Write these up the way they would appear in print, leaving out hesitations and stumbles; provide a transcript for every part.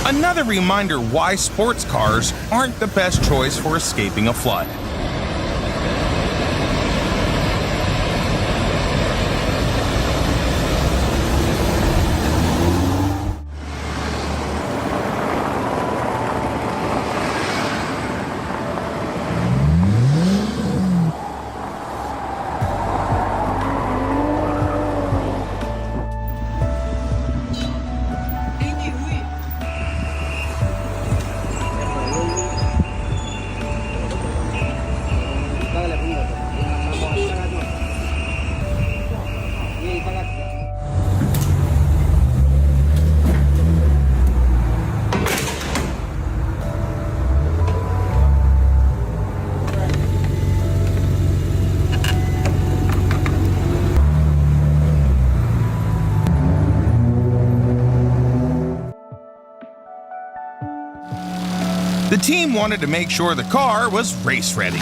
Another reminder why sports cars aren't the best choice for escaping a flood. The team wanted to make sure the car was race ready.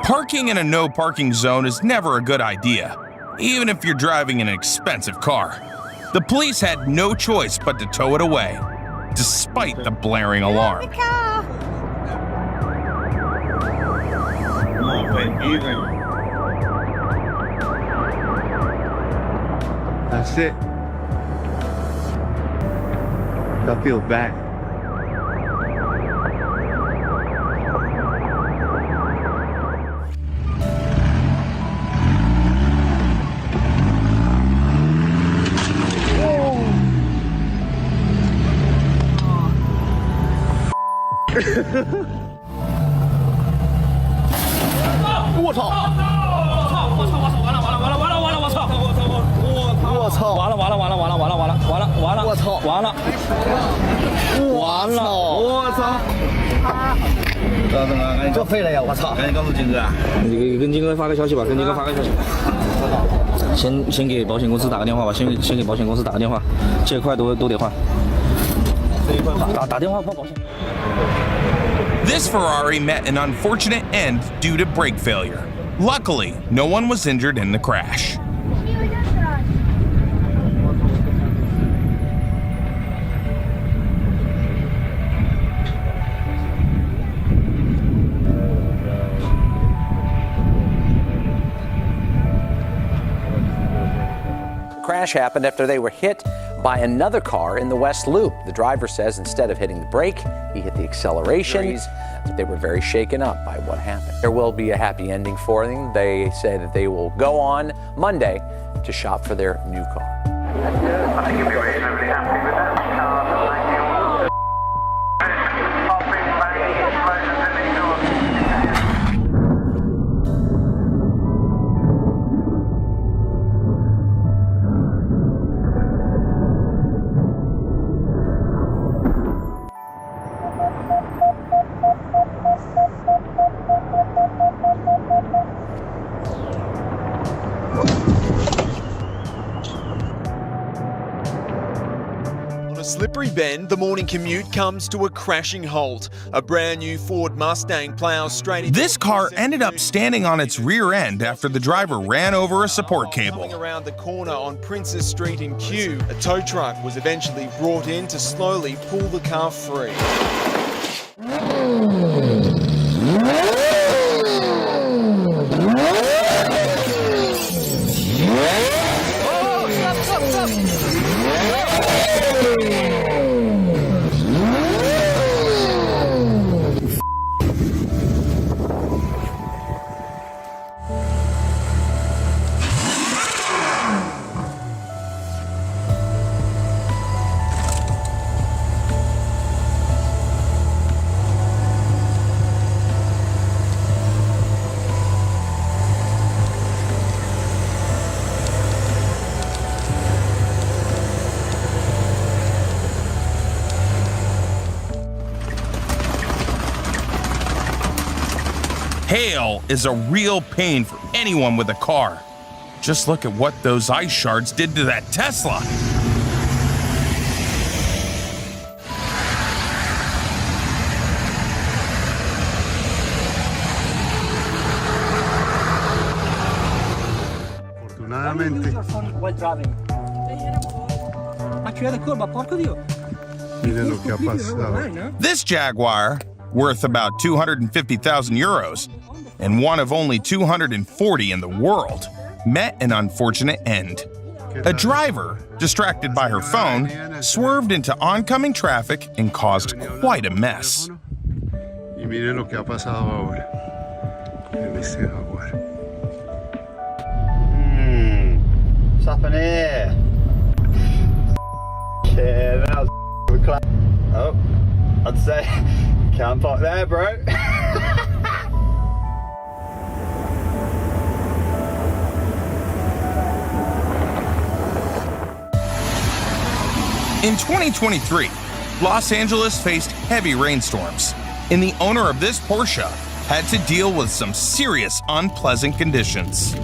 Parking in a no parking zone is never a good idea, even if you're driving an expensive car. The police had no choice but to tow it away, despite the blaring alarm. That's it. I feel bad.我操！这废了呀！我操！赶紧告诉金哥啊！你跟金哥发个消息吧，跟金哥发个消息。先给保险公司打个电话吧，先给保险公司打个电话，这块都得换。打电话报保险。 This Ferrari met an unfortunate end due to brake failure. Luckily, no one was injured in the crash. The crash happened after they were hit by another car in the West Loop. The driver says instead of hitting the brake, he hit the acceleration. accident. They were very shaken up by what happened. There will be a happy ending for them. They say that they will go on Monday to shop for their new car. I think you'll be reasonably happy with that. On a slippery bend, the morning commute comes to a crashing halt. A brand new Ford Mustang plows straight into This car ended up standing on its rear end after the driver ran over a support Coming cable. around the corner on Princess Street in Kew, a tow truck was eventually brought in to slowly pull the car free. Hail is a real pain for anyone with a car. Just look at what those ice shards did to that Tesla. Afortunadamente, miren lo que ha pasado. This Jaguar, worth about 250,000 euros, and one of only 240 in the world, met an unfortunate end. A driver, distracted by her phone, swerved into oncoming traffic and caused quite a mess. Y miren lo que ha pasado ahora en este Jaguar. What's happening here? Yeah, that was class. Oh, I'd say can't park there, bro. In 2023, Los Angeles faced heavy rainstorms, and the owner of this Porsche had to deal with some serious unpleasant conditions.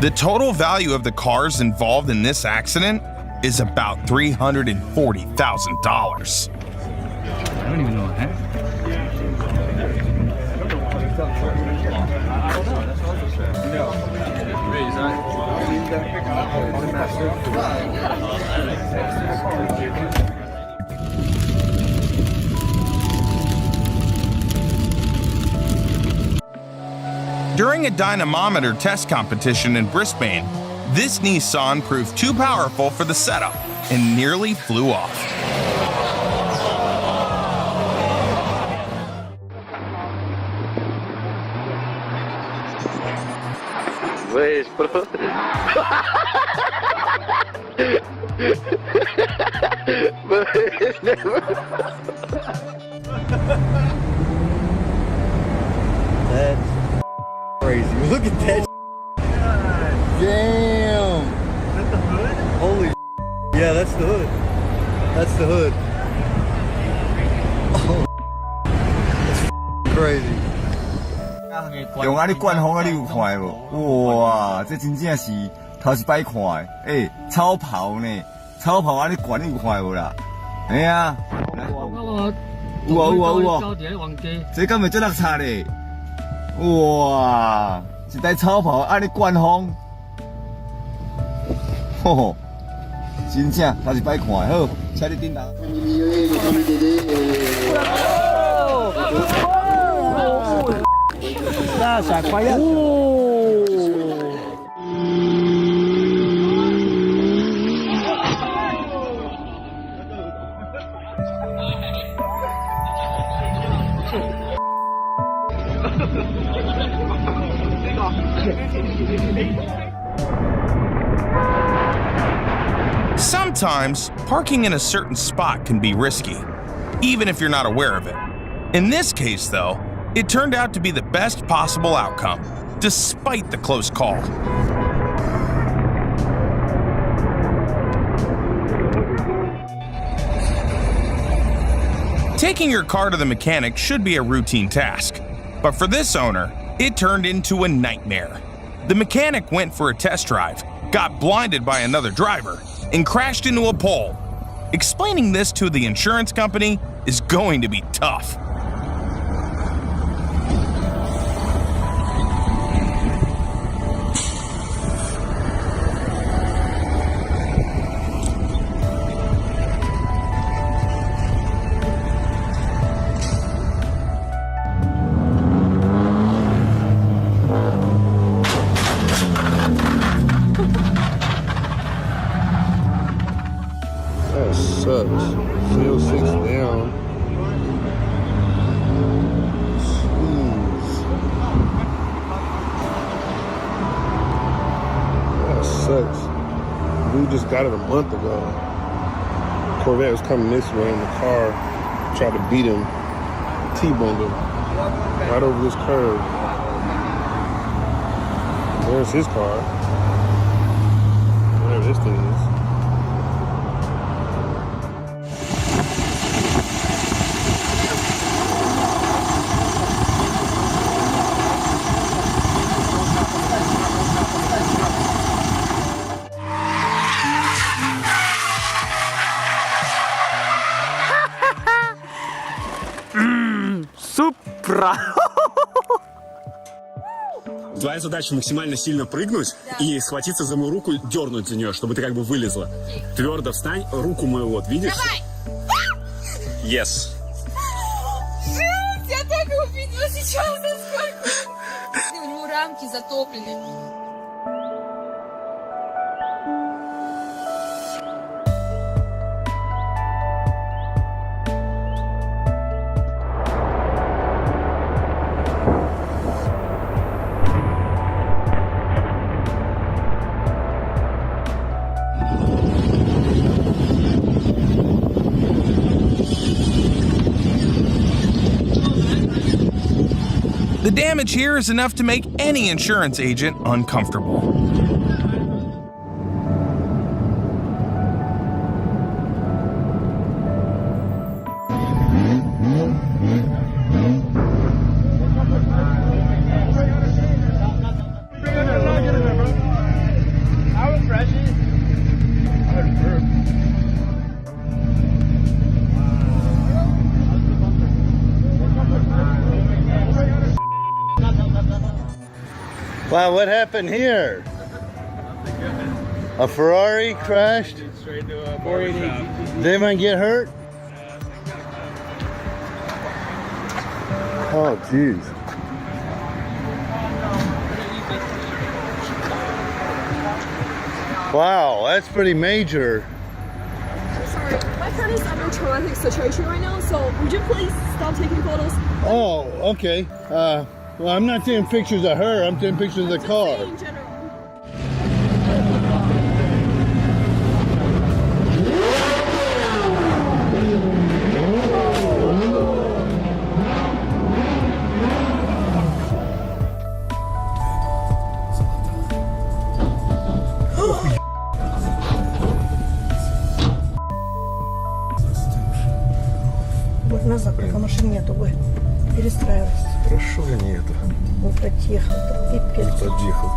The total value of the cars involved in this accident is about $340,000. I don't even know what happened. During a dynamometer test competition in Brisbane, this Nissan proved too powerful for the setup and nearly flew off. Wait, bro. That's crazy. Look at that. Damn. Is that the hood? Holy yeah, that's the hood. That's the hood. Oh, that's crazy. 用安尼灌风啊，你有看无？哇，这真正是头一摆看的。欸，超跑呢？超跑安尼灌你有看无啦？哎呀，有啊有啊有啊！这敢袂做落差咧？哇，一台超跑安尼灌风，吼吼，真正头一摆看的。好，请你顶头。大傻瓜呀！Sometimes, parking in a certain spot can be risky, even if you're not aware of it. In this case, though, it turned out to be the best possible outcome, despite the close call. Taking your car to the mechanic should be a routine task, but for this owner, it turned into a nightmare. The mechanic went for a test drive, got blinded by another driver, and crashed into a pole. Explaining this to the insurance company is going to be tough. That sucks. Field 6 down. Jeez. That sucks. We just got it a month ago. Corvette was coming this way and the car tried to beat him. T-boned him right over this curve. There's his car. Whatever this thing is. Твоя задача максимально сильно прыгнуть и схватиться за мою руку, дернуть за нее, чтобы ты как бы вылезла. Твердо встань, руку мою вот, видишь? Давай! Yes. Жесть, я так и увидела сейчас, насколько. У него рамки затоплены. The damage here is enough to make any insurance agent uncomfortable. Wow, what happened here? A Ferrari crashed? Straight to a barbershop. Did anyone get hurt? Oh, jeez. Wow, that's pretty major. I'm sorry, my friend is under a traumatic situation right now, so would you please stop taking photos? Oh, okay. Well, I'm not taking pictures of her. I'm taking pictures of the car. In general. Назад, пока машин нету, вы перестраивайся. Хорошо ли это? Он подъехал, это пипец. Подъехал.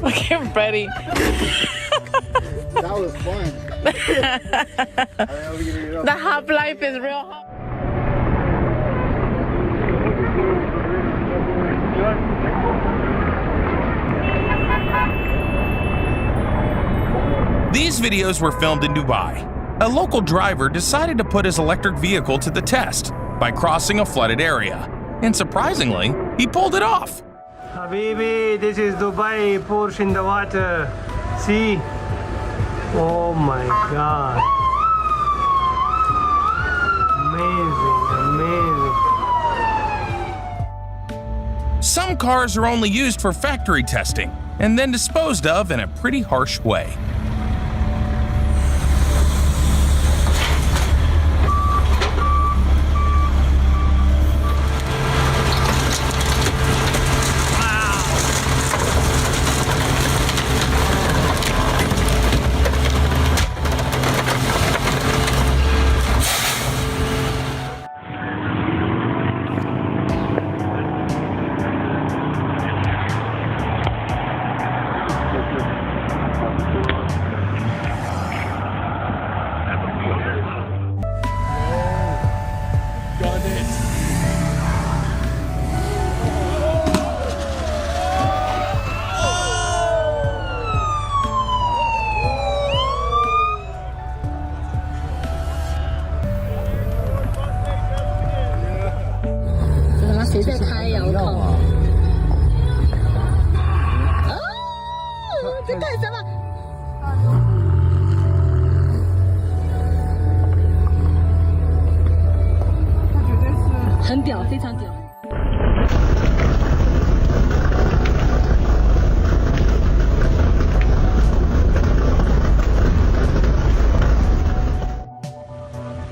Look at Freddie. That was fun. The hop life is real hot. These videos were filmed in Dubai. A local driver decided to put his electric vehicle to the test by crossing a flooded area. And surprisingly, he pulled it off. Habibi, this is Dubai, Porsche in the water. See? Oh my God. Amazing, amazing. Some cars are only used for factory testing and then disposed of in a pretty harsh way.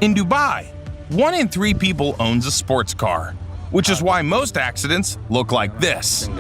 In Dubai, 1 in 3 people owns a sports car, which is why most accidents look like this.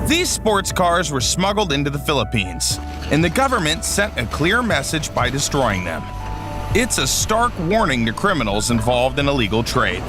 These sports cars were smuggled into the Philippines, and the government sent a clear message by destroying them. It's a stark warning to criminals involved in illegal trade.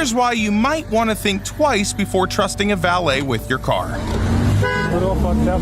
Here's why you might want to think twice before trusting a valet with your car. We're all fucked up.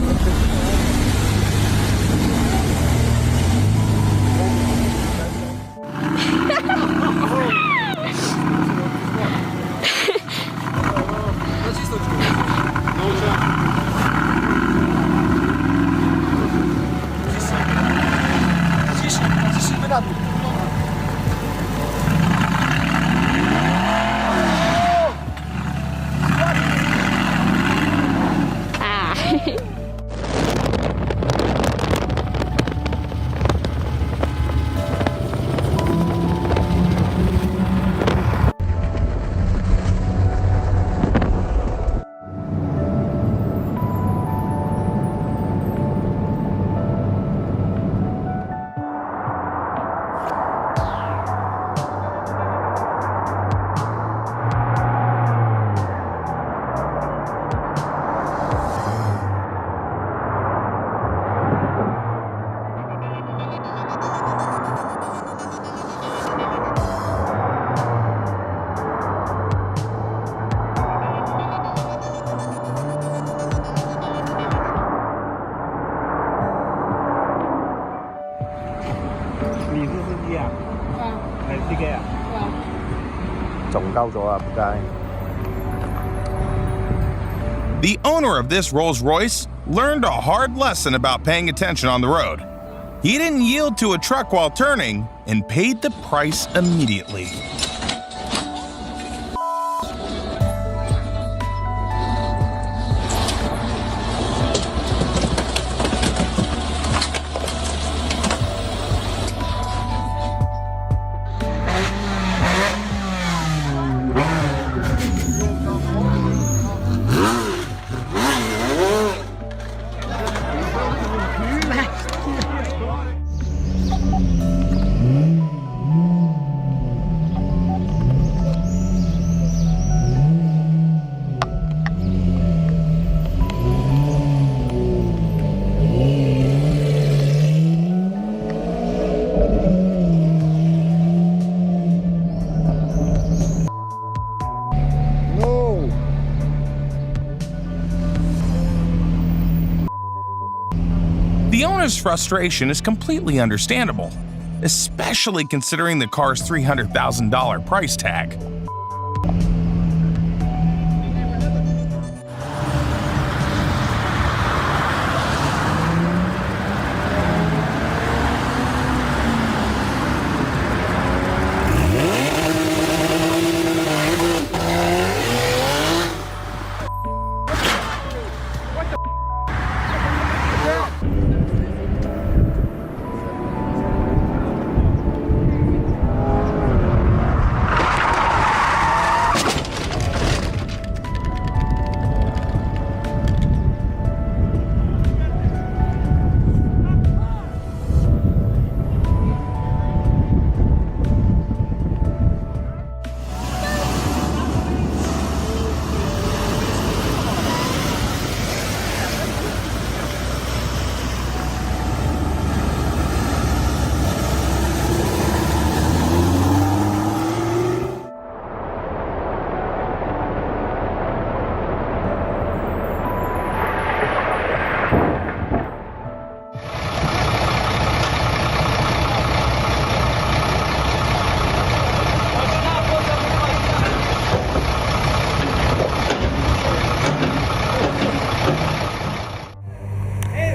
The owner of this Rolls-Royce learned a hard lesson about paying attention on the road. He didn't yield to a truck while turning and paid the price immediately. The owner's frustration is completely understandable, especially considering the car's $300,000 price tag.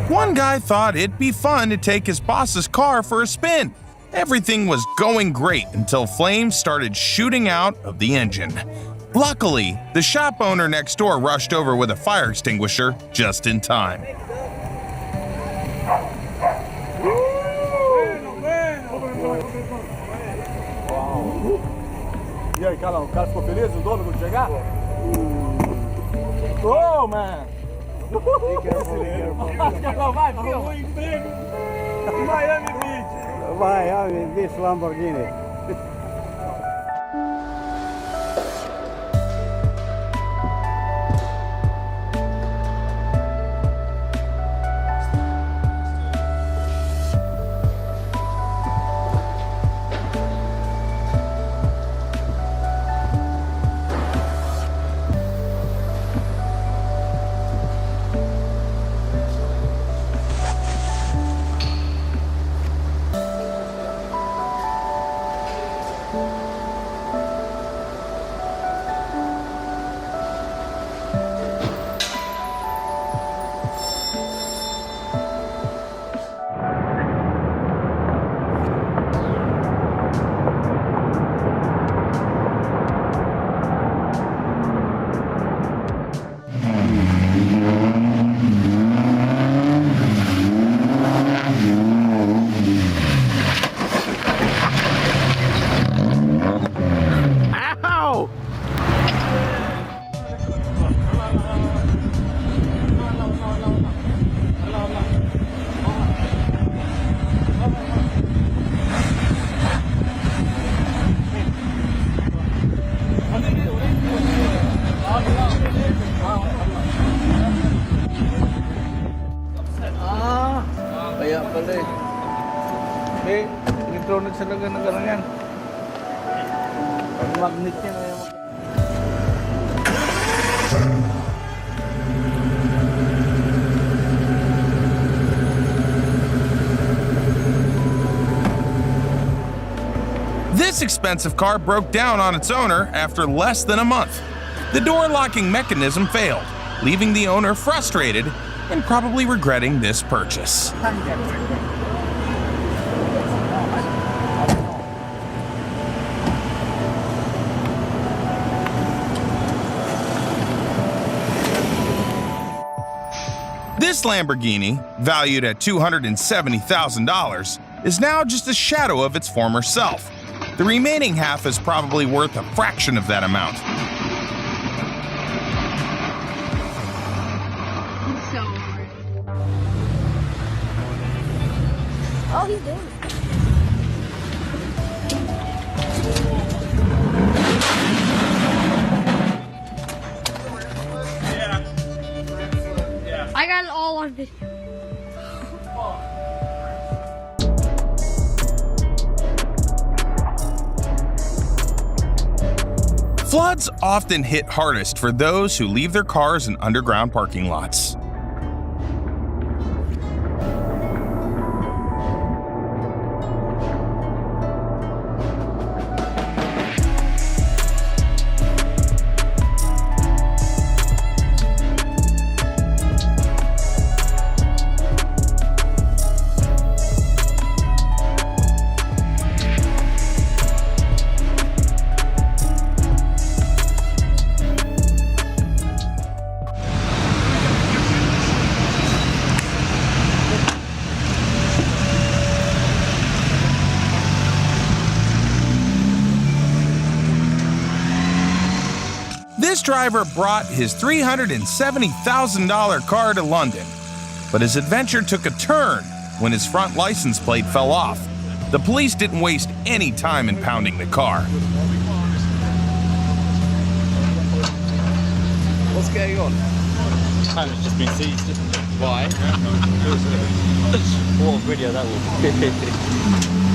One guy thought it'd be fun to take his boss's car for a spin. Everything was going great until flames started shooting out of the engine. Luckily, the shop owner next door rushed over with a fire extinguisher just in time. E aí, cara, o cara ficou feliz, o dono, quando chegar? Oh, man! Vai, filho! Miami Beach! Miami Beach, Lamborghini. Kaya pala eh. May electronics talaga na gano'n yan. Pag magnet yan, ayaw mag... This expensive car broke down on its owner after less than a month. The door locking mechanism failed, leaving the owner frustrated and probably regretting this purchase. This Lamborghini, valued at $270,000, is now just a shadow of its former self. The remaining half is probably worth a fraction of that amount. Oh, he's doing it. I got it all on video. Floods often hit hardest for those who leave their cars in underground parking lots. This driver brought his $370,000 car to London, but his adventure took a turn when his front license plate fell off. The police didn't waste any time impounding the car. What's going on? It's just been seized, isn't it? Why? What a video that was.